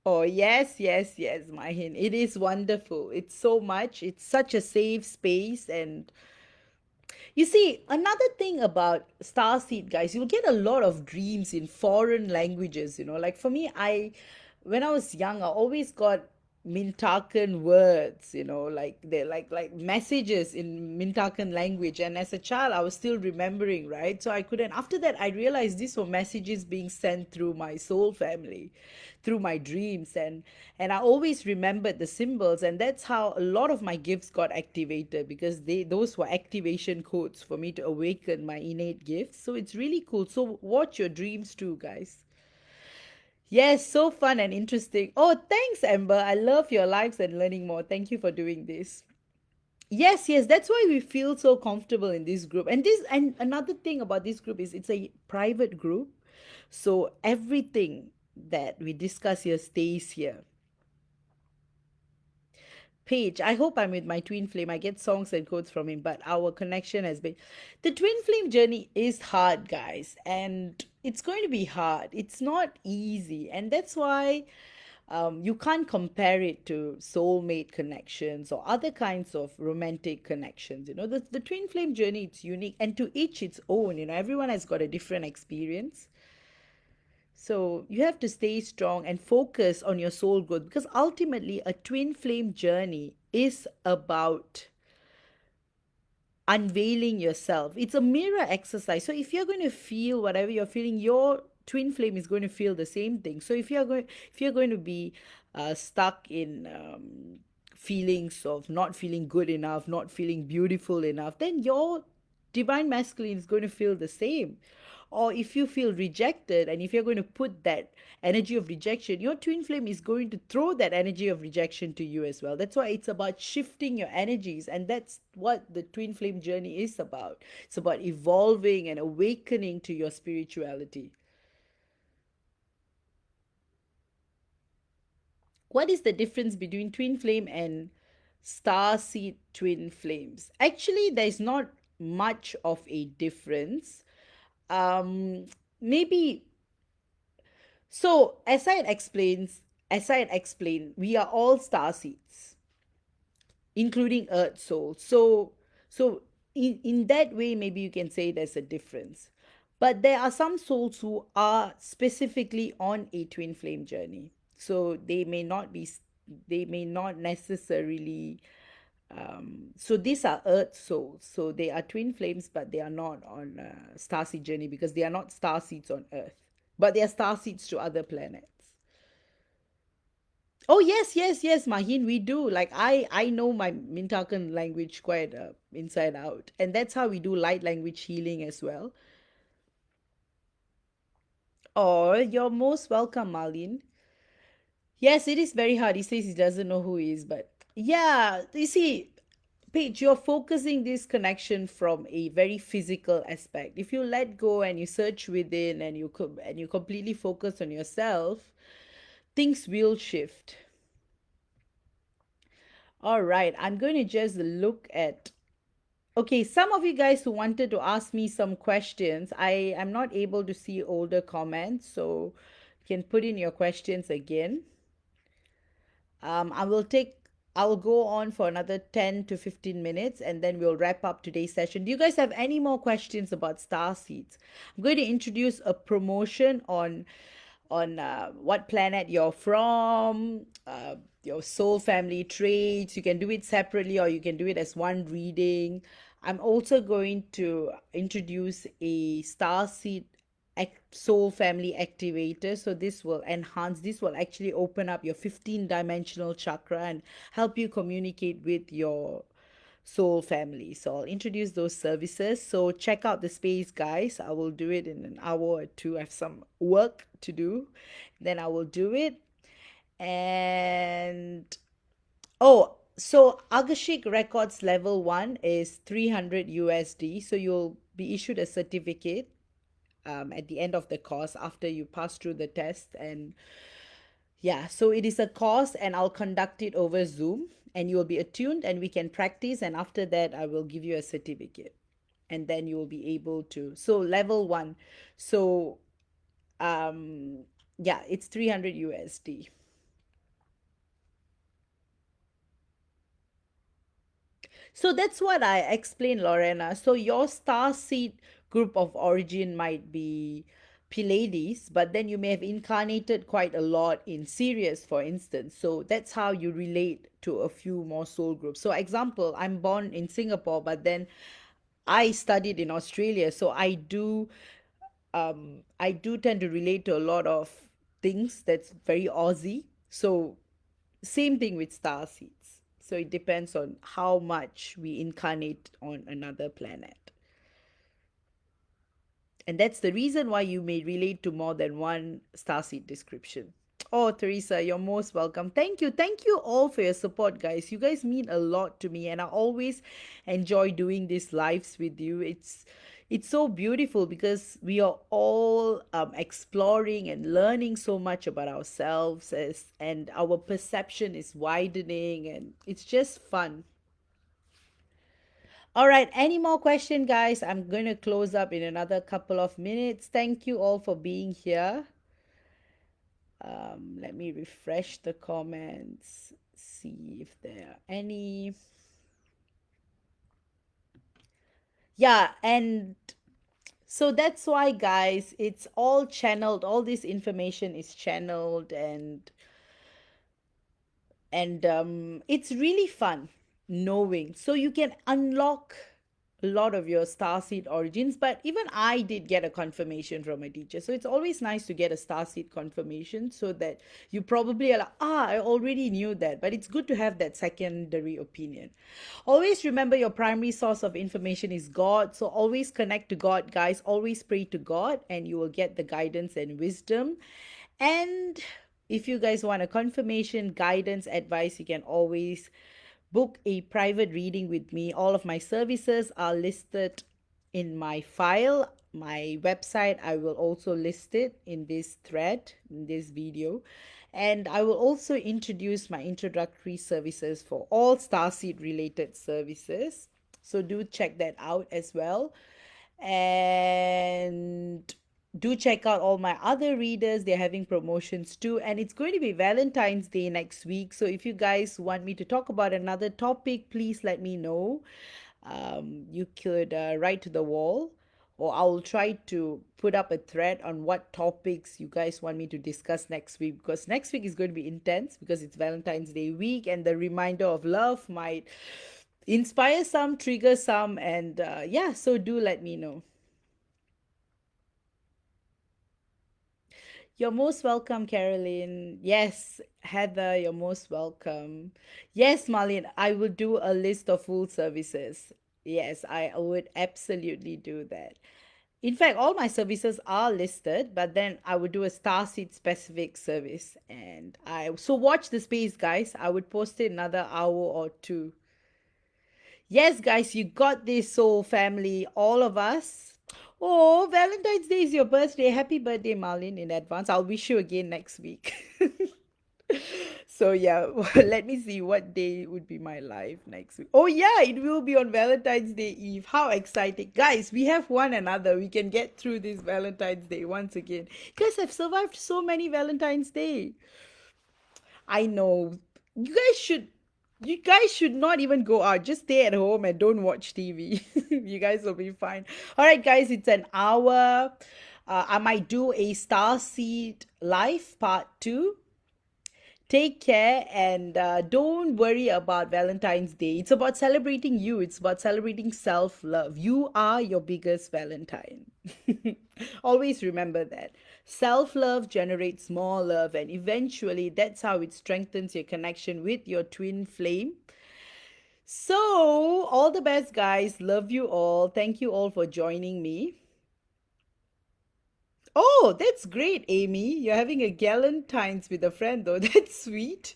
Oh, yes, yes, yes, Mahin. It is wonderful. It's so much. It's such a safe space. And you see, another thing about Starseed, guys, you'll get a lot of dreams in foreign languages. Like for me, when I was young, I always got Mintakan words, like they're like messages in Mintakan language. And as a child, I was still remembering, right? So I couldn't. After that, I realized these were messages being sent through my soul family, through my dreams, and I always remembered the symbols, and that's how a lot of my gifts got activated because those were activation codes for me to awaken my innate gifts. So it's really cool. So watch your dreams too, guys. Yes, so fun and interesting. Oh, thanks, Amber. I love your lives and learning more. Thank you for doing this. Yes, yes, that's why we feel so comfortable in this group. And another thing about this group is it's a private group. So everything that we discuss here stays here. Paige, I hope I'm with my twin flame. I get songs and quotes from him, but our connection has been. The twin flame journey is hard, guys, and it's going to be hard. It's not easy, and that's why you can't compare it to soulmate connections or other kinds of romantic connections. The twin flame journey, it's unique, and to each its own. Everyone has got a different experience. So you have to stay strong and focus on your soul growth because ultimately a twin flame journey is about unveiling yourself. It's a mirror exercise. So if you're going to feel whatever you're feeling, your twin flame is going to feel the same thing. So if you're going to be stuck in feelings of not feeling good enough, not feeling beautiful enough, then your divine masculine is going to feel the same. Or if you feel rejected and if you're going to put that energy of rejection, your twin flame is going to throw that energy of rejection to you as well. That's why it's about shifting your energies, and that's what the twin flame journey is about. It's about evolving and awakening to your spirituality. What is the difference between twin flame and starseed twin flames? Actually, there's not much of a difference. Maybe so. As I had explained, we are all star seeds, including Earth souls. So in that way, maybe you can say there's a difference. But there are some souls who are specifically on a twin flame journey. So they may not be they may not necessarily so these are earth souls, so they are twin flames, but they are not on a starseed journey because they are not starseeds on earth, but they are starseeds to other planets. Oh yes, yes, yes, Mahin, we do. Like I know my Mintakan language quite inside out, and that's how we do light language healing as well. Oh, you're most welcome, Marlene. Yes, it is very hard. He says he doesn't know who he is, but yeah, you see, Paige, you're focusing this connection from a very physical aspect. If you let go and you search within and you completely focus on yourself, things will shift. All right, I'm going to just look at. Okay, some of you guys who wanted to ask me some questions, I am not able to see older comments, so you can put in your questions again. I will take, I'll go on for another 10 to 15 minutes and then we'll wrap up today's session. Do you guys have any more questions about star seeds? I'm going to introduce a promotion on what planet you're from, your soul family traits. You can do it separately or you can do it as one reading. I'm also going to introduce a star seed soul family activator. So this will enhance, this will actually open up your 15 dimensional chakra and help you communicate with your soul family. So I'll introduce those services. So check out the space, guys. I will do it in an hour or two. I have some work to do. Then I will do it. And oh, so Agashik Records level 1 is 300 USD. So you'll be issued a certificate at the end of the course after you pass through the test. And yeah, so it is a course and I'll conduct it over Zoom and you will be attuned and we can practice. And after that, I will give you a certificate and then you will be able to. So level 1. So yeah, it's 300 USD. So that's what I explained, Lorena. So your star seed group of origin might be Pleiades, but then you may have incarnated quite a lot in Sirius, for instance. So that's how you relate to a few more soul groups. So, example, I'm born in Singapore, but then I studied in Australia. So I do tend to relate to a lot of things that's very Aussie. So same thing with star seeds. So it depends on how much we incarnate on another planet. And that's the reason why you may relate to more than one starseed description. Oh, Teresa, you're most welcome. Thank you. Thank you all for your support, guys. You guys mean a lot to me, and I always enjoy doing these lives with you. It's so beautiful because we are all exploring and learning so much about ourselves and our perception is widening and it's just fun. All right, any more question, guys? I'm going to close up in another couple of minutes. Thank you all for being here. Let me refresh the comments, see if there are any. Yeah, and so that's why, guys, it's all channeled. All this information is channeled, and it's really fun knowing. So you can unlock a lot of your starseed origins, but even I did get a confirmation from a teacher, so it's always nice to get a starseed confirmation so that you probably are like, I already knew that, but it's good to have that secondary opinion. Always remember your primary source of information is God, so always connect to God, guys. Always pray to God and you will get the guidance and wisdom. And if you guys want a confirmation, guidance, advice, you can always book a private reading with me. All of my services are listed in my file, my website. I will also list it in this thread, in this video. And I will also introduce my introductory services for all Starseed related services. So do check that out as well. And do check out all my other readers. They're having promotions too, and it's going to be Valentine's Day next week. So if you guys want me to talk about another topic, please let me know. You could write to the wall or I'll try to put up a thread on what topics you guys want me to discuss next week, because next week is going to be intense because it's Valentine's Day week, and the reminder of love might inspire some, trigger some, and yeah, so do let me know. You're most welcome, Caroline. Yes, Heather, you're most welcome. Yes, Marlene, I will do a list of full services. Yes, I would absolutely do that. In fact, all my services are listed, but then I would do a Starseed specific service. And I so watch the space, guys. I would post it another hour or two. Yes, guys, you got this, soul family, all of us. Oh, Valentine's Day is your birthday. Happy birthday, Marlene, in advance. I'll wish you again next week. So yeah, let me see what day would be my live next week. Oh yeah, it will be on Valentine's Day Eve. How exciting. Guys, we have one another. We can get through this Valentine's Day once again. You guys have survived so many Valentine's Day. I know. You guys should not even go out. Just stay at home and don't watch TV. You guys will be fine. All right, guys, it's an hour. I might do a Starseed live part 2. Take care, and don't worry about Valentine's Day. It's about celebrating you, it's about celebrating self love. You are your biggest Valentine. Always remember that. Self love generates more love, and eventually, that's how it strengthens your connection with your twin flame. So, all the best, guys. Love you all. Thank you all for joining me. Oh, that's great, Amy. You're having a galentine's with a friend, though. That's sweet.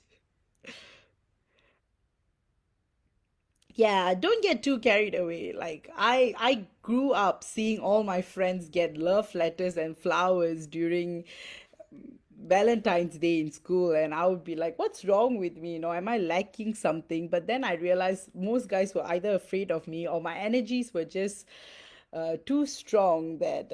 Yeah, don't get too carried away. Like I grew up seeing all my friends get love letters and flowers during Valentine's Day in school, and I would be like, what's wrong with me? Am I lacking something? But then I realized most guys were either afraid of me or my energies were just too strong that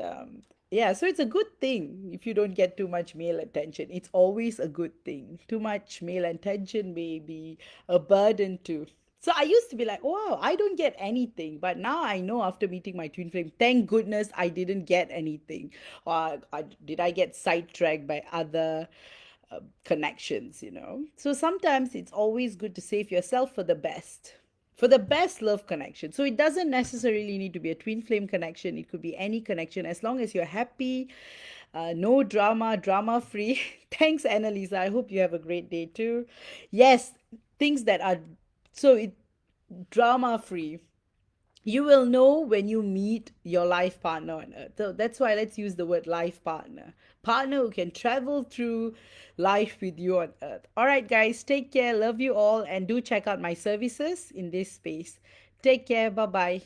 yeah, so it's a good thing if you don't get too much male attention. It's always a good thing. Too much male attention may be a burden too. So I used to be like, wow, I don't get anything. But now I know, after meeting my twin flame, thank goodness I didn't get anything. Or did I get sidetracked by other connections? So sometimes it's always good to save yourself for the best love connection. So it doesn't necessarily need to be a twin flame connection. It could be any connection, as long as you're happy, no drama, drama free. Thanks, Annalisa. I hope you have a great day too. Yes, things that are so it drama free. You will know when you meet your life partner on earth. So that's why let's use the word life partner. Partner who can travel through life with you on earth. All right, guys, take care. Love you all. And do check out my services in this space. Take care. Bye bye.